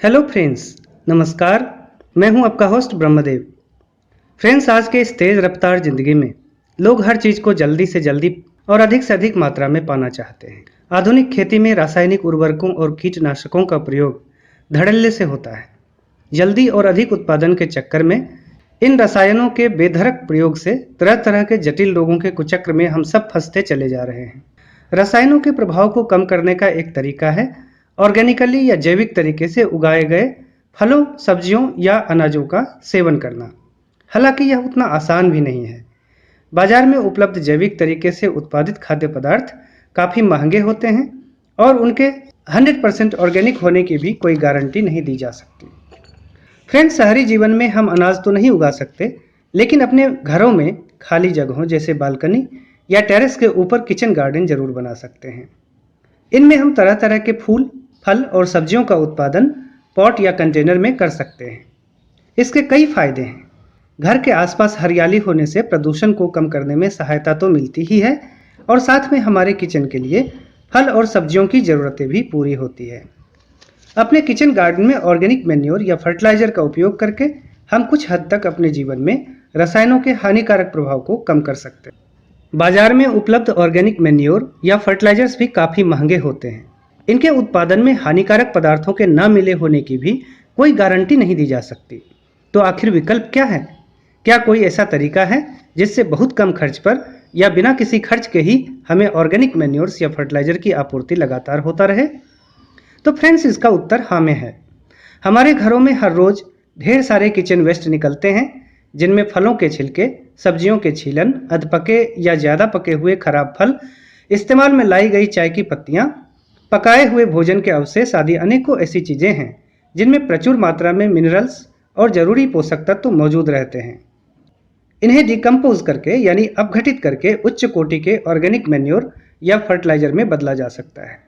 Hello friends, नमस्कार। मैं हूं आपका होस्ट ब्रह्मदेव। फ्रेंड्स, आज के इस तेज़ रफ्तार ज़िंदगी में लोग हर चीज़ को जल्दी से जल्दी और अधिक से अधिक मात्रा में पाना चाहते हैं। आधुनिक खेती में रासायनिक उर्वरकों और कीटनाशकों का प्रयोग धड़ल्ले से होता है। जल्दी और अधिक उत्पादन के चक्कर में इन रसायनों के बेधड़क प्रयोग से तरह तरह के जटिल रोगों के कुचक्र में हम सब फंसते चले जा रहे हैं। रसायनों के प्रभाव को कम करने का एक तरीका है ऑर्गेनिकली या जैविक तरीके से उगाए गए फलों, सब्जियों या अनाजों का सेवन करना। हालांकि यह उतना आसान भी नहीं है। बाजार में उपलब्ध जैविक तरीके से उत्पादित खाद्य पदार्थ काफ़ी महंगे होते हैं और उनके 100% ऑर्गेनिक होने की भी कोई गारंटी नहीं दी जा सकती। फ्रेंड्स, शहरी जीवन में हम अनाज तो नहीं उगा सकते, लेकिन अपने घरों में खाली जगहों जैसे बालकनी या टेरेस के ऊपर किचन गार्डन जरूर बना सकते हैं। इनमें हम तरह तरह के फूल, फल और सब्जियों का उत्पादन पॉट या कंटेनर में कर सकते हैं। इसके कई फायदे हैं। घर के आसपास हरियाली होने से प्रदूषण को कम करने में सहायता तो मिलती ही है और साथ में हमारे किचन के लिए फल और सब्जियों की ज़रूरतें भी पूरी होती है। अपने किचन गार्डन में ऑर्गेनिक मैन्योर या फर्टिलाइजर का उपयोग करके हम कुछ हद तक अपने जीवन में रसायनों के हानिकारक प्रभाव को कम कर सकते हैं। बाजार में उपलब्ध ऑर्गेनिक मैन्योर या फर्टिलाइजर्स भी काफ़ी महंगे होते हैं। इनके उत्पादन में हानिकारक पदार्थों के न मिले होने की भी कोई गारंटी नहीं दी जा सकती। तो आखिर विकल्प क्या है? क्या कोई ऐसा तरीका है जिससे बहुत कम खर्च पर या बिना किसी खर्च के ही हमें ऑर्गेनिक मैन्योर्स या फर्टिलाइजर की आपूर्ति लगातार होता रहे? तो फ्रेंड्स, इसका उत्तर हाँ में है। हमारे घरों में हर रोज ढेर सारे किचन वेस्ट निकलते हैं, जिनमें फलों के छिलके, सब्जियों के छीलन, अधपके या ज़्यादा पके हुए खराब फल, इस्तेमाल में लाई गई चाय की पत्तियाँ, पकाए हुए भोजन के अवशेष आदि अनेकों ऐसी चीज़ें हैं जिनमें प्रचुर मात्रा में मिनरल्स और ज़रूरी पोषक तत्व मौजूद रहते हैं। इन्हें डिकम्पोज करके यानी अपघटित करके उच्च कोटि के ऑर्गेनिक मैन्योर या फर्टिलाइजर में बदला जा सकता है।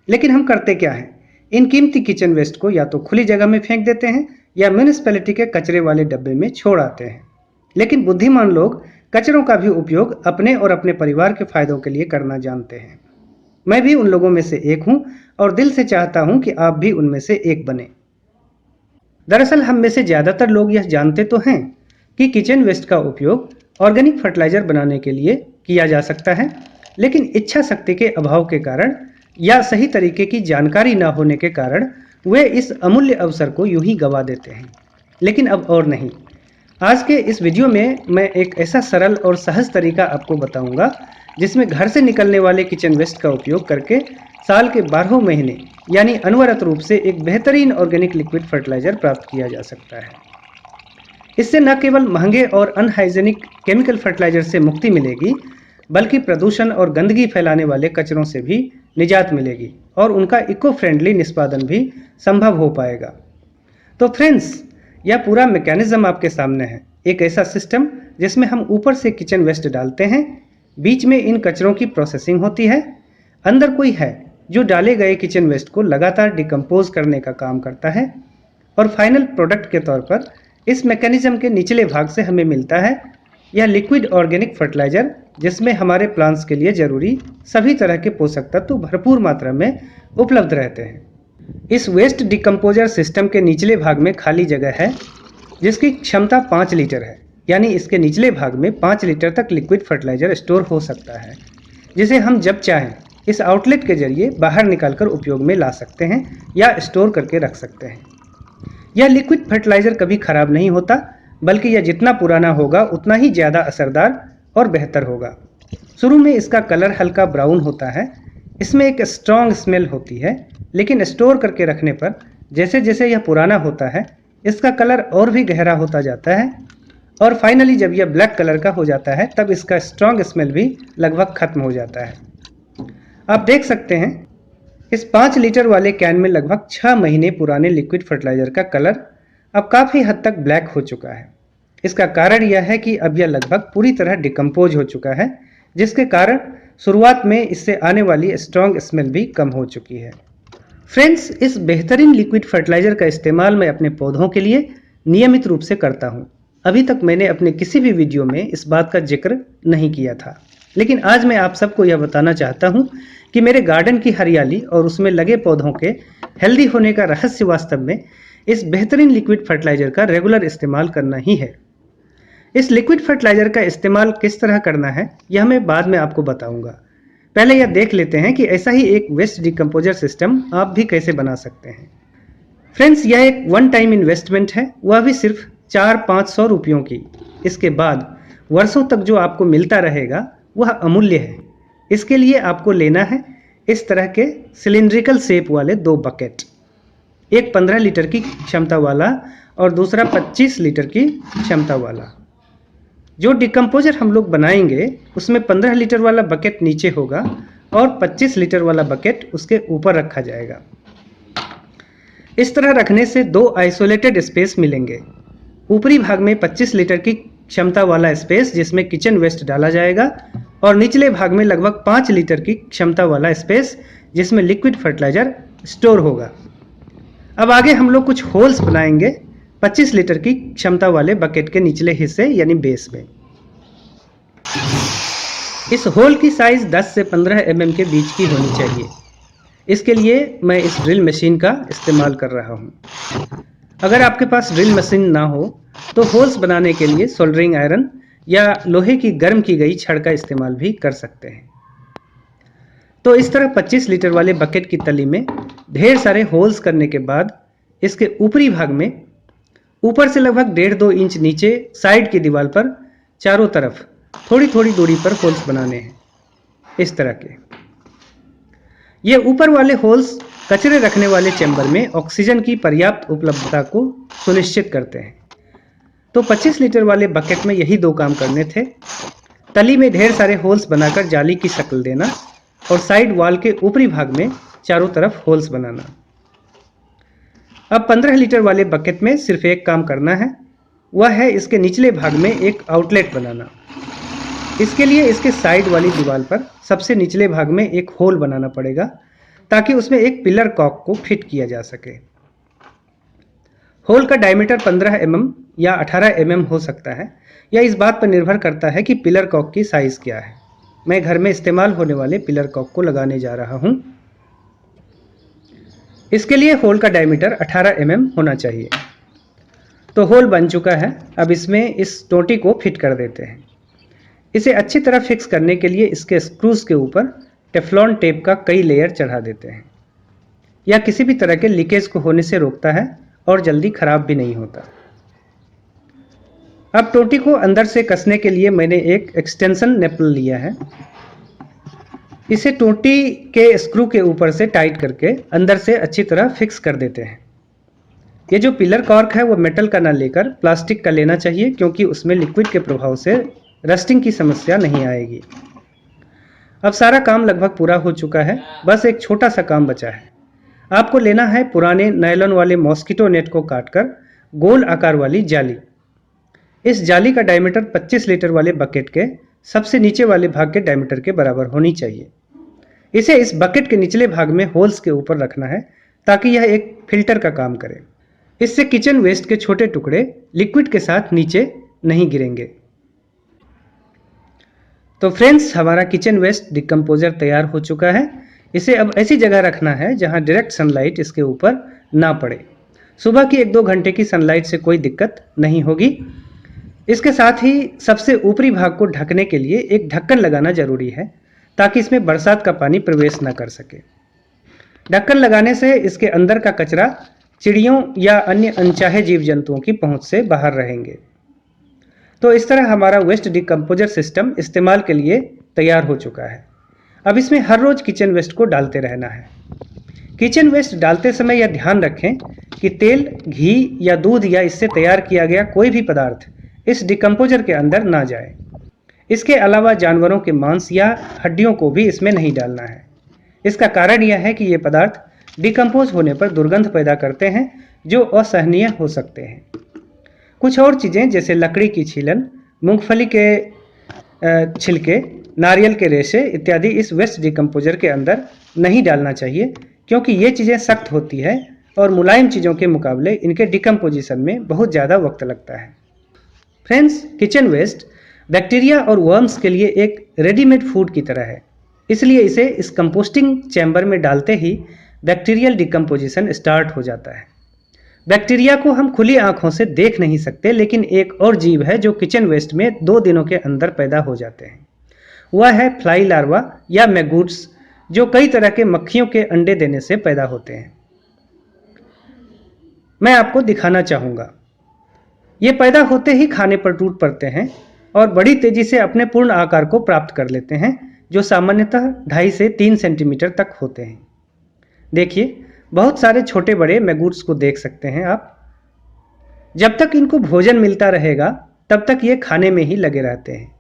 लेकिन हम करते क्या हैं? इन कीमती किचन वेस्ट को या तो खुली जगह में फेंक देते हैं या म्यूनिसिपैलिटी के कचरे वाले डब्बे में छोड़ आते हैं। लेकिन बुद्धिमान लोग कचरों का भी उपयोग अपने और अपने परिवार के फायदों के लिए करना जानते हैं। मैं भी उन लोगों में से एक हूं और दिल से चाहता हूं कि आप भी उनमें से एक बने। दरअसल हम में से ज़्यादातर लोग यह जानते तो हैं कि किचन वेस्ट का उपयोग ऑर्गेनिक फर्टिलाइजर बनाने के लिए किया जा सकता है, लेकिन इच्छा शक्ति के अभाव के कारण या सही तरीके की जानकारी न होने के कारण वे इस अमूल्य अवसर को यूं ही गंवा देते हैं। लेकिन अब और नहीं। आज के इस वीडियो में मैं एक ऐसा सरल और सहज तरीका आपको बताऊंगा जिसमें घर से निकलने वाले किचन वेस्ट का उपयोग करके साल के 12 महीने यानी अनवरत रूप से एक बेहतरीन ऑर्गेनिक लिक्विड फर्टिलाइजर प्राप्त किया जा सकता है। इससे न केवल महंगे और अनहाइजेनिक केमिकल फर्टिलाइजर से मुक्ति मिलेगी, बल्कि प्रदूषण और गंदगी फैलाने वाले कचरों से भी निजात मिलेगी और उनका इको फ्रेंडली निष्पादन भी संभव हो पाएगा। तो फ्रेंड्स, यह पूरा मैकेनिज्म आपके सामने है। एक ऐसा सिस्टम जिसमें हम ऊपर से किचन वेस्ट डालते हैं, बीच में इन कचरों की प्रोसेसिंग होती है, अंदर कोई है जो डाले गए किचन वेस्ट को लगातार डिकम्पोज करने का काम करता है और फाइनल प्रोडक्ट के तौर पर इस मैकेनिज्म के निचले भाग से हमें मिलता है यह लिक्विड ऑर्गेनिक फर्टिलाइजर, जिसमें हमारे प्लांट्स के लिए जरूरी सभी तरह के पोषक तत्व भरपूर मात्रा में उपलब्ध रहते हैं। इस वेस्ट डिकम्पोजर सिस्टम के निचले भाग में खाली जगह है जिसकी क्षमता 5 लीटर है, यानी इसके निचले भाग में 5 लीटर तक लिक्विड फर्टिलाइजर स्टोर हो सकता है, जिसे हम जब चाहें इस आउटलेट के जरिए बाहर निकालकर उपयोग में ला सकते हैं या स्टोर करके रख सकते हैं। यह लिक्विड फर्टिलाइजर कभी खराब नहीं होता, बल्कि यह जितना पुराना होगा उतना ही ज़्यादा असरदार और बेहतर होगा। शुरू में इसका कलर हल्का ब्राउन होता है, इसमें एक स्ट्रॉन्ग स्मेल होती है, लेकिन स्टोर करके रखने पर जैसे जैसे यह पुराना होता है इसका कलर और भी गहरा होता जाता है और फाइनली जब यह ब्लैक कलर का हो जाता है तब इसका स्ट्रॉन्ग स्मेल भी लगभग खत्म हो जाता है। आप देख सकते हैं इस 5 लीटर वाले कैन में लगभग 6 महीने पुराने लिक्विड फर्टिलाइजर का कलर अब काफ़ी हद तक ब्लैक हो चुका है। इसका कारण यह है कि अब यह लगभग पूरी तरह डिकम्पोज हो चुका है, जिसके कारण शुरुआत में इससे आने वाली स्ट्रॉन्ग स्मेल भी कम हो चुकी है। फ्रेंड्स, इस बेहतरीन लिक्विड फर्टिलाइजर का इस्तेमाल मैं अपने पौधों के लिए नियमित रूप से करता हूँ। अभी तक मैंने अपने किसी भी वीडियो में इस बात का जिक्र नहीं किया था, लेकिन आज मैं आप सबको यह बताना चाहता हूँ कि मेरे गार्डन की हरियाली और उसमें लगे पौधों के हेल्दी होने का रहस्य वास्तव में इस बेहतरीन लिक्विड फर्टिलाइजर का रेगुलर इस्तेमाल करना ही है। इस लिक्विड फर्टिलाइजर का इस्तेमाल किस तरह करना है यह मैं बाद में आपको बताऊंगा। पहले यह देख लेते हैं कि ऐसा ही एक वेस्ट डिकम्पोजर सिस्टम आप भी कैसे बना सकते हैं। फ्रेंड्स, यह एक वन टाइम इन्वेस्टमेंट है, वह भी सिर्फ 400-500 रुपयों की। इसके बाद वर्षों तक जो आपको मिलता रहेगा वह अमूल्य है। इसके लिए आपको लेना है इस तरह के सिलिंड्रिकल शेप वाले 2 बकेट, एक 15 लीटर की क्षमता वाला और दूसरा 25 लीटर की क्षमता वाला। जो डिकम्पोजर हम लोग बनाएंगे उसमें 15 लीटर वाला बकेट नीचे होगा और 25 लीटर वाला बकेट उसके ऊपर रखा जाएगा। इस तरह रखने से 2 आइसोलेटेड स्पेस मिलेंगे। ऊपरी भाग में 25 लीटर की क्षमता वाला स्पेस जिसमें किचन वेस्ट डाला जाएगा और निचले भाग में लगभग 5 लीटर की क्षमता वाला स्पेस जिसमें लिक्विड फर्टिलाइजर स्टोर होगा। अब आगे हम लोग कुछ होल्स बनाएंगे 25 लीटर की क्षमता वाले बकेट के निचले हिस्से यानी बेस में। इस होल की साइज 10 से 15 mm के बीच की होनी चाहिए। इसके लिए मैं इस ड्रिल मशीन का इस्तेमाल कर रहा हूँ। अगर आपके पास ड्रिल मशीन ना हो तो होल्स बनाने के लिए सोल्डरिंग आयरन या लोहे की गर्म की गई छड़ का इस्तेमाल भी कर सकते हैं। तो इस तरह 25 लीटर वाले बकेट की तली में ढेर सारे होल्स करने के बाद इसके ऊपरी भाग में ऊपर से लगभग 1.5-2 इंच नीचे साइड की दीवार पर चारों तरफ थोड़ी थोड़ी दूरी पर होल्स बनाने हैं, इस तरह के। ये ऊपर वाले होल्स कचरे रखने वाले चैम्बर में ऑक्सीजन की पर्याप्त उपलब्धता को सुनिश्चित करते हैं। तो 25 लीटर वाले बकेट में यही 2 काम करने थे। तली में ढेर सारे होल्स बनाकर जाली की शक्ल देना और साइड वॉल के ऊपरी भाग में चारों तरफ होल्स बनाना। अब 15 लीटर वाले बकेट में सिर्फ एक काम करना है, वह है इसके निचले भाग में एक आउटलेट बनाना। इसके लिए इसके साइड वाली दीवार पर सबसे निचले भाग में एक होल बनाना पड़ेगा ताकि उसमें एक पिलर कॉक को फिट किया जा सके। होल का डायमीटर 15 mm या 18 mm हो सकता है। यह इस बात पर निर्भर करता है कि पिलर कॉक की साइज़ क्या है। मैं घर में इस्तेमाल होने वाले पिलर कॉक को लगाने जा रहा हूं। इसके लिए होल का डायमीटर 18 mm होना चाहिए। तो होल बन चुका है। अब इसमें इस टोंटी को फिट कर देते हैं। इसे अच्छी तरह फिक्स करने के लिए इसके स्क्रूज के ऊपर टेफ्लॉन टेप का कई लेयर चढ़ा देते हैं। यह किसी भी तरह के लीकेज को होने से रोकता है और जल्दी खराब भी नहीं होता। अब टोंटी को अंदर से कसने के लिए मैंने एक एक्सटेंशन नेपल लिया है। इसे टोंटी के स्क्रू के ऊपर से टाइट करके अंदर से अच्छी तरह फिक्स कर देते हैं। ये जो पिलर कॉर्क है वो मेटल का ना लेकर प्लास्टिक का लेना चाहिए क्योंकि उसमें लिक्विड के प्रभाव से रस्टिंग की समस्या नहीं आएगी। अब सारा काम लगभग पूरा हो चुका है, बस एक छोटा सा काम बचा है। आपको लेना है पुराने नायलॉन वाले मॉस्किटो नेट को काटकर गोल आकार वाली जाली। इस जाली का डायमीटर 25 लीटर वाले बकेट के सबसे नीचे वाले भाग के डायमीटर के बराबर होनी चाहिए। इसे इस बकेट के निचले भाग में होल्स के ऊपर रखना है ताकि यह एक फिल्टर का काम करे। इससे किचन वेस्ट के छोटे टुकड़े लिक्विड के साथ नीचे नहीं गिरेंगे। तो फ्रेंड्स, हमारा किचन वेस्ट डिकम्पोजर तैयार हो चुका है। इसे अब ऐसी जगह रखना है जहां डायरेक्ट सनलाइट इसके ऊपर ना पड़े। सुबह की 1-2 घंटे की सनलाइट से कोई दिक्कत नहीं होगी। इसके साथ ही सबसे ऊपरी भाग को ढकने के लिए एक ढक्कन लगाना जरूरी है ताकि इसमें बरसात का पानी प्रवेश न कर सके। ढक्कन लगाने से इसके अंदर का कचरा चिड़ियों या अन्य अनचाहे जीव जंतुओं की पहुंच से बाहर रहेंगे। तो इस तरह हमारा वेस्ट डिकम्पोजर सिस्टम इस्तेमाल के लिए तैयार हो चुका है। अब इसमें हर रोज किचन वेस्ट को डालते रहना है। किचन वेस्ट डालते समय यह ध्यान रखें कि तेल, घी या दूध या इससे तैयार किया गया कोई भी पदार्थ इस डिकम्पोजर के अंदर ना जाए। इसके अलावा जानवरों के मांस या हड्डियों को भी इसमें नहीं डालना है। इसका कारण यह है कि ये पदार्थ डिकम्पोज होने पर दुर्गंध पैदा करते हैं जो असहनीय हो सकते हैं। कुछ और चीज़ें जैसे लकड़ी की छीलन, मूंगफली के छिलके, नारियल के रेशे इत्यादि इस वेस्ट डिकम्पोजर के अंदर नहीं डालना चाहिए क्योंकि ये चीज़ें सख्त होती है और मुलायम चीज़ों के मुकाबले इनके डिकम्पोजिशन में बहुत ज़्यादा वक्त लगता है। फ्रेंड्स, किचन वेस्ट बैक्टीरिया और वर्म्स के लिए एक रेडीमेड फूड की तरह है। इसलिए इसे इस कंपोस्टिंग चैम्बर में डालते ही बैक्टीरियल डिकम्पोजिशन स्टार्ट हो जाता है। बैक्टीरिया को हम खुली आंखों से देख नहीं सकते, लेकिन एक और जीव है जो किचन वेस्ट में 2 दिनों के अंदर पैदा हो जाते हैं। वह है फ्लाई लार्वा या मैगूट्स, जो कई तरह के मक्खियों के अंडे देने से पैदा होते हैं। मैं आपको दिखाना चाहूँगा। ये पैदा होते ही खाने पर टूट पड़ते हैं और बड़ी तेजी से अपने पूर्ण आकार को प्राप्त कर लेते हैं, जो सामान्यतः 2.5 से 3 सेंटीमीटर तक होते हैं। देखिए, बहुत सारे छोटे बड़े मैगूट्स को देख सकते हैं आप। जब तक इनको भोजन मिलता रहेगा तब तक ये खाने में ही लगे रहते हैं।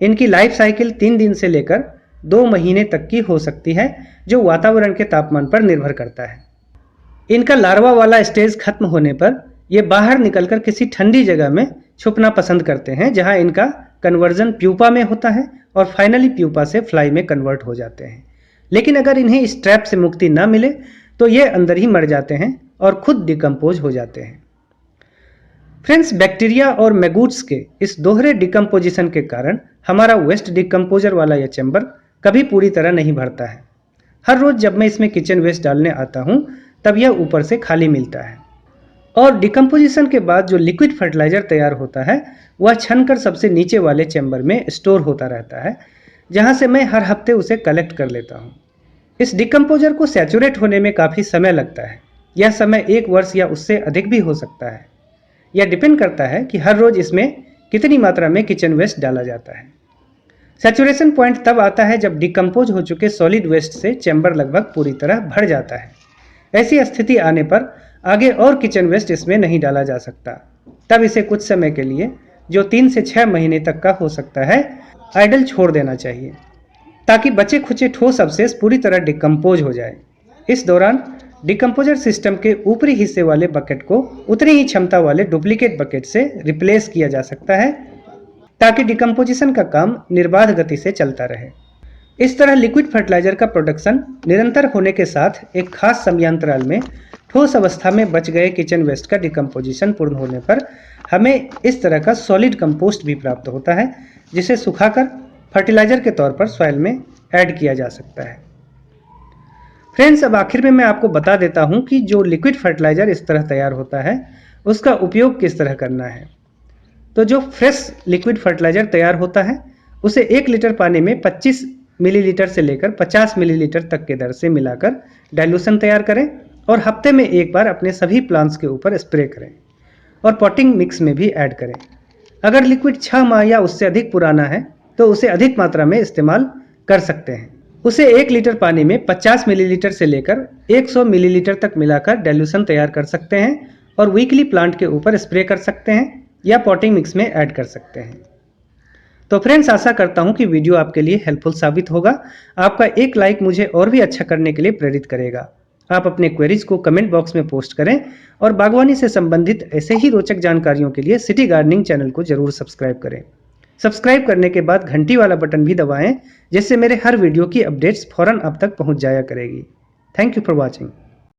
इनकी लाइफ साइकिल 3 दिन से लेकर 2 महीने तक की हो सकती है, जो वातावरण के तापमान पर निर्भर करता है। इनका लार्वा वाला स्टेज खत्म होने पर ये बाहर निकलकर किसी ठंडी जगह में छुपना पसंद करते हैं, जहां इनका कन्वर्जन प्यूपा में होता है और फाइनली प्यूपा से फ्लाई में कन्वर्ट हो जाते हैं। लेकिन अगर इन्हें इस ट्रैप से मुक्ति न मिले तो ये अंदर ही मर जाते हैं और खुद डिकम्पोज हो जाते हैं। फ्रेंड्स, बैक्टीरिया और मैगूट्स के इस दोहरे डिकम्पोजिशन के कारण हमारा वेस्ट डिकम्पोजर वाला यह चैम्बर कभी पूरी तरह नहीं भरता है। हर रोज जब मैं इसमें किचन वेस्ट डालने आता हूं तब यह ऊपर से खाली मिलता है और डिकम्पोजिशन के बाद जो लिक्विड फर्टिलाइजर तैयार होता है वह छनकर सबसे नीचे वाले चैम्बर में स्टोर होता रहता है, जहां से मैं हर हफ्ते उसे कलेक्ट कर लेता हूं। इस डिकम्पोजर को सैचुरेट होने में काफ़ी समय लगता है। यह समय 1 वर्ष या उससे अधिक भी हो सकता है। यह डिपेंड करता है कि हर रोज इसमें कितनी मात्रा में किचन वेस्ट डाला जाता है। सैचुरेशन पॉइंट तब आता है जब डिकम्पोज हो चुके सॉलिड वेस्ट से चैम्बर लगभग पूरी तरह भर जाता है। ऐसी स्थिति आने पर आगे और किचन वेस्ट इसमें नहीं डाला जा सकता। तब इसे कुछ समय के लिए, जो 3 से 6 महीने तक का हो सकता है, आइडल छोड़ देना चाहिए, ताकि बचे खुचे ठोस अवशेष पूरी तरह डिकम्पोज हो जाए। इस दौरान डिकम्पोजर सिस्टम के ऊपरी हिस्से वाले बकेट को उतनी ही क्षमता वाले डुप्लीकेट बकेट से रिप्लेस किया जा सकता है, ताकि डिकम्पोजिशन का काम निर्बाध गति से चलता रहे। इस तरह लिक्विड फर्टिलाइजर का प्रोडक्शन निरंतर होने के साथ एक खास समयांतराल में ठोस अवस्था में बच गए किचन वेस्ट का डिकम्पोजिशन पूर्ण होने पर हमें इस तरह का सॉलिड कंपोस्ट भी प्राप्त होता है, जिसे सुखाकर फर्टिलाइजर के तौर पर सॉइल में ऐड किया जा सकता है। फ्रेंड्स, अब आखिर में मैं आपको बता देता हूं कि जो लिक्विड फर्टिलाइजर इस तरह तैयार होता है उसका उपयोग किस तरह करना है। तो जो फ्रेश लिक्विड फर्टिलाइजर तैयार होता है उसे 1 लीटर पानी में 25 मिलीलीटर से लेकर 50 मिलीलीटर तक के दर से मिलाकर डाइल्यूशन तैयार करें और हफ्ते में 1 बार अपने सभी प्लांट्स के ऊपर स्प्रे करें और पॉटिंग मिक्स में भी ऐड करें। अगर लिक्विड 6 माह या उससे अधिक पुराना है तो उसे अधिक मात्रा में इस्तेमाल कर सकते हैं। उसे 1 लीटर पानी में 50 मिलीलीटर से लेकर 100 मिलीलीटर तक मिलाकर डाइल्यूशन तैयार कर सकते हैं और वीकली प्लांट के ऊपर स्प्रे कर सकते हैं या पॉटिंग मिक्स में ऐड कर सकते हैं। तो फ्रेंड्स, आशा करता हूं कि वीडियो आपके लिए हेल्पफुल साबित होगा। आपका एक लाइक मुझे और भी अच्छा करने के लिए प्रेरित करेगा। आप अपने क्वेरीज को कमेंट बॉक्स में पोस्ट करें और बागवानी से संबंधित ऐसे ही रोचक जानकारियों के लिए सिटी गार्डनिंग चैनल को जरूर सब्सक्राइब करें। सब्सक्राइब करने के बाद घंटी वाला बटन भी दबाएं, जिससे मेरे हर वीडियो की अपडेट्स फौरन आप तक पहुंच जाया करेगी। Thank you for watching.